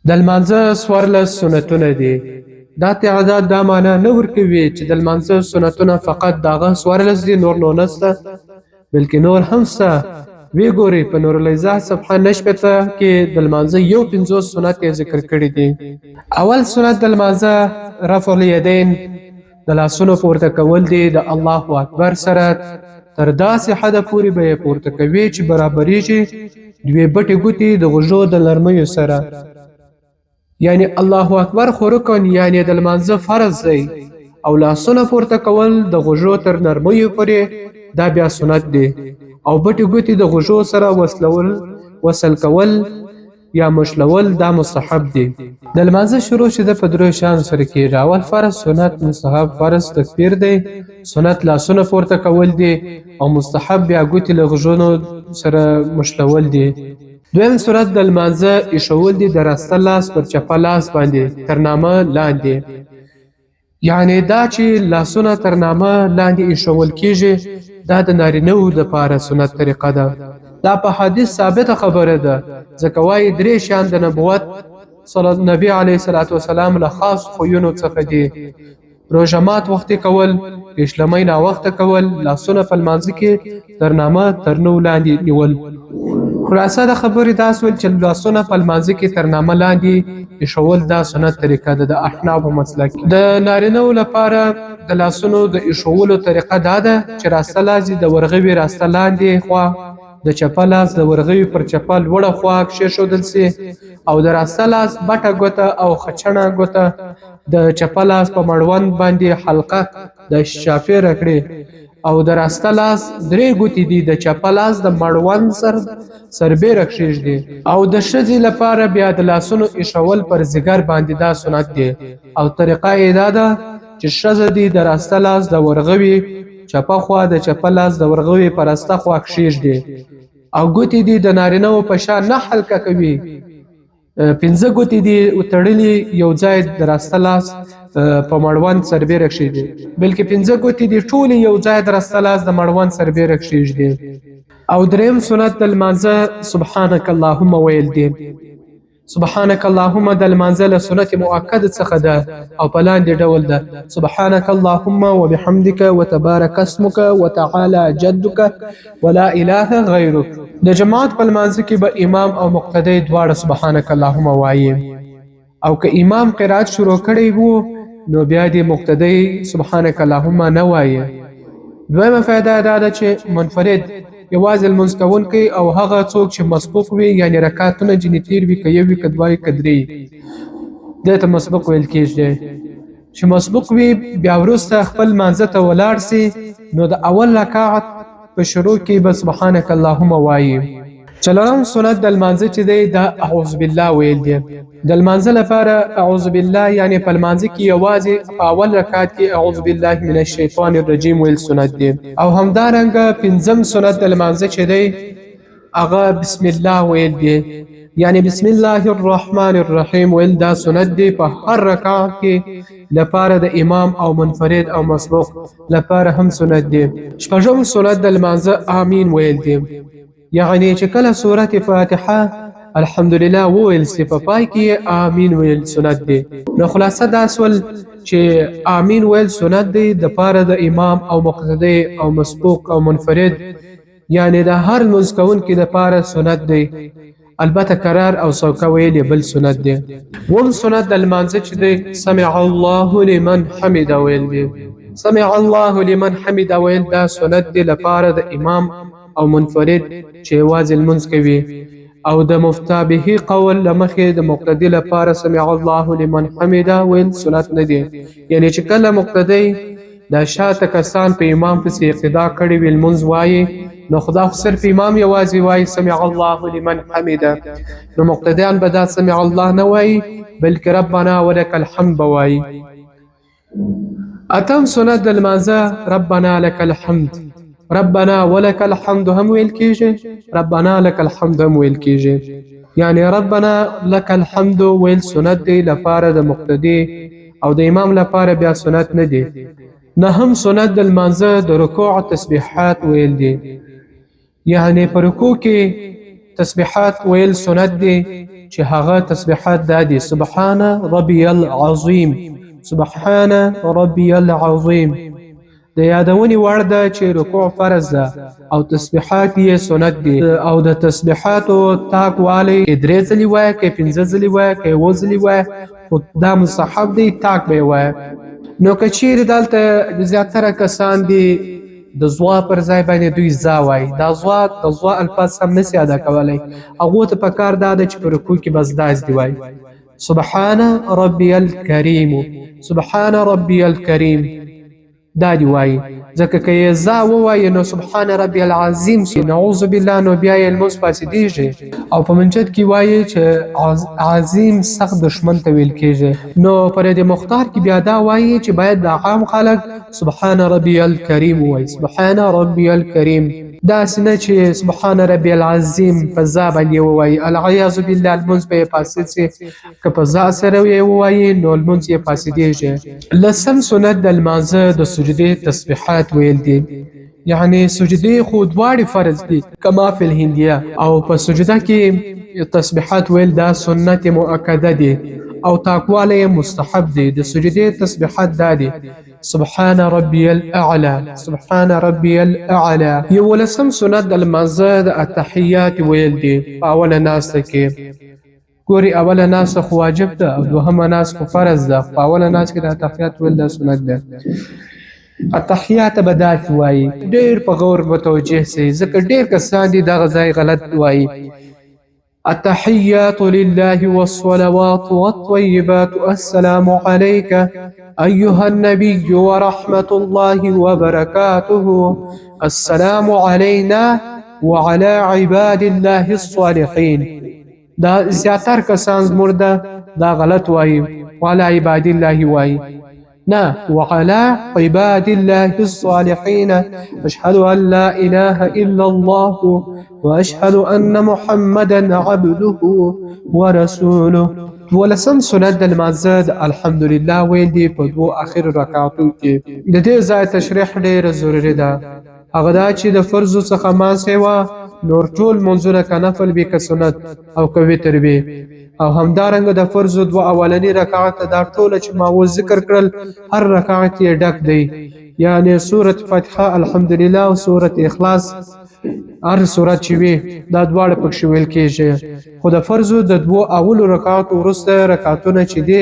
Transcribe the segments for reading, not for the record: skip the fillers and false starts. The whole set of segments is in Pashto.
د لمانځه څوارلس سنتونه دي. دا تعداد دا معنی نه ورکوي چې د لمانځه سنتونه فقط د هغه څوارلس دي، نور نو نسته، بلکې نور هم شته. وی ګورئ په نور الیزا صفحه 90 کې د لمانځه یو 50 سنت یې ذکر کړي دي. اول سنت د لمانځه رفع الیدین، د لاسونو پورته کول دي د الله اکبر سره. تر داسې حده پورې به یې پورته کوي چې برابریږي دوې بټې ګوتې د غوږو د نرمیو سره. یعنی الله اکبر خو رکن یعنی د لمانځه فرض دی، او لاسونه پورته کول د غوږو تر نرمیو پورې دا بیا سنت دی، او بټې ګوتې د غوږو سره وصل کول یا مشلول دا مستحب دی. د لمانځه شروع چې د په درو شیانو سره کېږي. اول فرض، سنت، مستحب. فرض تکبیر دی، سنت لاسونه پورته کول دی، او مستحب بیا ګوتې له غوږونو سره مشلول دی. دویم سنت د لمانځه ایښول دي د راسته لاس پر چپه لاس باندې تر نامه لاندې. یعنی دا چې لاسونه تر نامه لاندې ایښول کېږي دا د نارینه‌وو دپاره سنت طریقه ده. دا په حدیث ثابته خبره ده، ځکه وایي درې شیان د نبوت نبی علیه الصلاة والسلام له خاص خویونو څخه دي: روژه مات وختي کول، پیشلمۍ ناوخته کول، لاسونه په لمانځه کې تر نامه تر نو لاندې نیول. خلاصه د خبرې دا سول چې لاسونه په لمانځه کې تر نامه لاندې ایښول دا سنت طریقه ده د احنافو مسلک. د نارینه‌وو لپاره د لاسونو د ایښولو طریقه دا ده چې راسته لاس د ورغوي راسته لاندې خوا، د چپه لاس د ورغوي پر چپه لوړه خوا کښېښودل سي، او د راسته لاس بټه ګوته او خچڼه ګوته د چپه لاس په مړوند باندې حلقه د شافېره کړي، او د راسته لاس درې ګوتې دي د چپه لاس د مړوند سربیره کښېږدي. او د ښځې لپاره بیا د لاسونو ایښول پر ځیګر باندې دا سنت دی، او طریقه یې دا ده چې ښځه دې د راسته لاس د ورغوي چپه خوا د چپه لاس د ورغوي په راسته خوا کښېږدي، او ګوتې دې د نارینه‌وو په شان نه حلقه کوي. 15 ګوتې دې وتړلي یو ځای د راسته لاس په مړوند سربیره کښېږدي، بلکې 15 ګوتې دې ټولې یو ځای د راسته لاس د مړوند سربیره کښېږدي. او دریم سنت د لمانځه سبحانک اللهم ویل دي. سبحانک اللهم د لمانځه له سنت مؤکد څخه ده، او په لاندې ډول ده: سبحانک اللهم وبحمدک وتبارک اسمک وتعالى جدک ولا اله غیرک. د جماعت په لمانځه کې به امام او مقتدی دواړه سبحانک اللهم وایي، او که امام قرات شروع کړی وو نو بیا دې مقتدی سبحانک اللهم نه وایي. دویمه فایده دا ده چې منفرد یوازې لمونځ کوونکی او هغه څوک چې مسبوق وي، یعنی رکعتونه ځینې تیر وي، که یو وي که دوه وي که درې، دې ته مسبوق ویل کېږي. چې مسبوق وي بیا وروسته خپل لمانځه ته ولاړ سي، نو د اول رکعت په شروع کې به سبحانک اللهم وایي. څلورم سنت د لمانځه چې دی دا اعوذ بالله ویل دی. د لمانځه لپاره اعوذ بالله یعنی په لمانځه کې یوازې په اول رکعت کې اعوذ بالله من الشیطان الرجیم ویل سنت دی. او همدارنګه پنځم سنت د لمانځه چې دی هغه بسم الله ویل دی، یعنی بسم الله الرحمن الرحیم ویل دا سنت دی په هر رکعت کې لپاره د امام او منفرد او مسبوق لپاره هم سنت دی. شپږم سنت د لمانځه آمین ویل دی، یعنی چې کله سورت فاتحه الحمدلله وویل سي په پای کې آمین ویل سنت دی. نو خلاصه دا سول چې آمین ویل سنت دی د پاره د امام او مقتدی او مسبوق او منفرد، یعنی د هر لمونځ کوونکي د پاره سنت دی. البته قرار او سوکه ویل بل سنت دی. وم سنت د لمانځه چې دی سمع الله لمن حمد ویل دی. سمع الله لمن حمد ویل دا سنت دی لپاره د امام او منفرد چې یوازې لمونځ کوي، او د مفتابه قول لمخې د مقتدی لپاره سمع الله لمن حمده ویل سنت نه دی. یعنی چې کله مقتدی د شاته کسان په امام پسې اقتدا کړي وي لمونځ وایي، نو خدا خو صرف امام یوازې وایي سمع الله لمن حمده، نو مقتدیان به دا سمع الله نه وایي بلکې ربنا ولک الحمد به وایي. اتم سنت د لمانځه ربنا لک الحمد، ربنا ولک الحمد هم ویل کېږي، ربنا لک الحمد هم ویل کېږي. یعنی ربنا لک الحمد ویل سنت دی لپاره د مقتدی، او د امام لپاره بیا سنت نه دی. نه هم سنت د لمانځه د رکوع تسبیحات ویل دي، یعنی په رکوع کې تسبیحات ویل سنت دی چې هغه تسبیحات دا دي: سبحان ربي العظیم، سبحان ربي العظیم. د یادونې وړ ده چې رکوع فرض ده او تسبیحات یې سنت دي، او د تسبیحاتو تاکوالی که 3 ځلې وایه که 5 ځلې وایه که 7 ځلې وایه، خو دا مستحب دی، تاک به یې وایه. نو که چیرې دلته زیاتره کسان دي د زوا پر ځای باندې دوی زا وایي، دا د زوا الفاظ هم نسي ادا کولی. هغو ته پکار دا ده چې په رکوع کې بس دا زده وایي: سبحان ربي الکریم، سبحان ربي الکریم. دا دی وایي، ځکه که یې زا ووایي نو سبحان ربي العظیم سي، نعوذ بالله، نو بیا یې لمونځ فاسدېږي. او په منجد کې وایي چې عظیم سخت دشمن ته ویل کېږي. نو پر دې مختار کې بیا دا وایي چې باید د عام خلک سبحان ربي الکریم وایي، سبحان ربي الکریم. داسې نه چې سبحان ربي العظیم په زا باندې ووایي، العیاذ بالله، لمونځ به یې فاسد سي. که په زا سره یې ووایي نو لمونځ یې فاسدېږي. لسم سنت د لمانځه د سجدې تسبیحات ویل دي. یعنی سجدې خو دواړې فرض دي کما فی الهندیه، او په سجده کې تسبیحات ویل دا سنت مؤکده دي او تاکوالی مستحب دی. د سجدې تسبیحات دا دي: سبحان ربي الاعلى، سبحان ربي الاعلى. 11 سنت د لمانځه د التحیات ویل دي په اوله ناسته کې. ګوري اوله ناسته خو واجب ده او دوهمه ناسته خو فرض ده. په اوله ناسته کې د التحیات ویل دا سنت ده. التحیات به داسې وایي، ډېر په غور متوجه سئ، ځکه ډېر کسان دي دغه ځای غلط وایي: التحيات لله والصلوات والطيبات السلام عليك أيها النبي ورحمة الله وبركاته السلام علينا وعلى عباد الله الصالحين. دا زیاتر کسان زموږ دا غلط وایي، وعلى عباد الله وایي، نه، وعلى عباد الله الصالحين. أشهد أن لا إله إلا الله وأشهد أن محمدا عبده ورسوله. 12 سنت د لمانځه د الحمدلله ویل دي په 2 اخر رکعاتو کې. د دې ځای تشریح ډېره ضروري ده. هغه دا چې د فرضو څخه ما سوا نور ټول منځونه که نفل وي که سنت او که وتر وي، او همدارنګه د فرضو 2 اولني رکعات دا ټوله چې ما و ذکر کړل، هر رکعت یې ډک دی. یعنی سورة فاتحه، الحمدلله او سورة اخلاص، هر سورت چې وي دا دواړه پکښې ویل کېږي. خو د فرضو د 2 اولو رکعاتو وروسته رکعتونه چې دي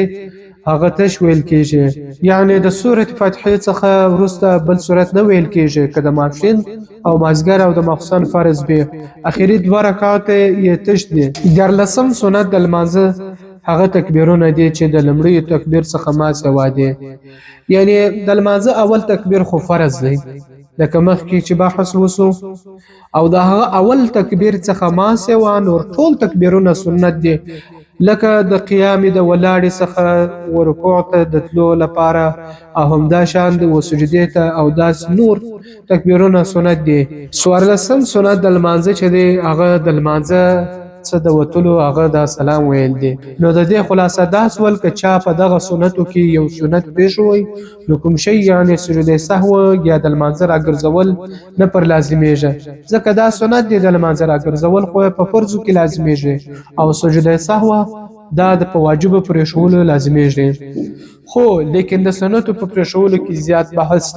هغه تش ویل کېږي. یعنی د سورة فاتحې څخه وروسته بل سورت نه ویل کېږي که د ماسپښین او مازدیګر او د ماخوستن فرض وي. اخري 2 رکعات یې تش دي. 14 سنت د لمانځه هغه تکبیرونه دي چې د لومړي تکبیر څخه ما سوا دي. یعنی د لمانځه اول تکبیر خو فرض دی، لکه مخکې چې بحث وسو، او د هغه اول تکبیر څخه ما سوا نور ټول تکبیرونه سنت دي، لکه د قیام د ولاړې څخه ورکوع ته د تلو لپاره، او همدا شان د سجدې ته، او داس نور تکبیرونه سنت دي. 14 سنت د لمانځه چې دی هغه د لمانځه څه د وتلو هغه دا سلام ویل دي. نو د دې خلاصه دا سول که چا په دغه سنتو کې یو سنت پېښوي نو کوم شی یعنی سجده سهو یا د لمانځه راګرځول نه پر لازمیږي، ځکه دا سنت دی د لمانځه راګرځول خو په فرضو کې لازمیږي، او سجده سهو دا د په واجب پرېښولو لازمیږي. خو لیکن د سنتو په پرېښولو کې زیات بحث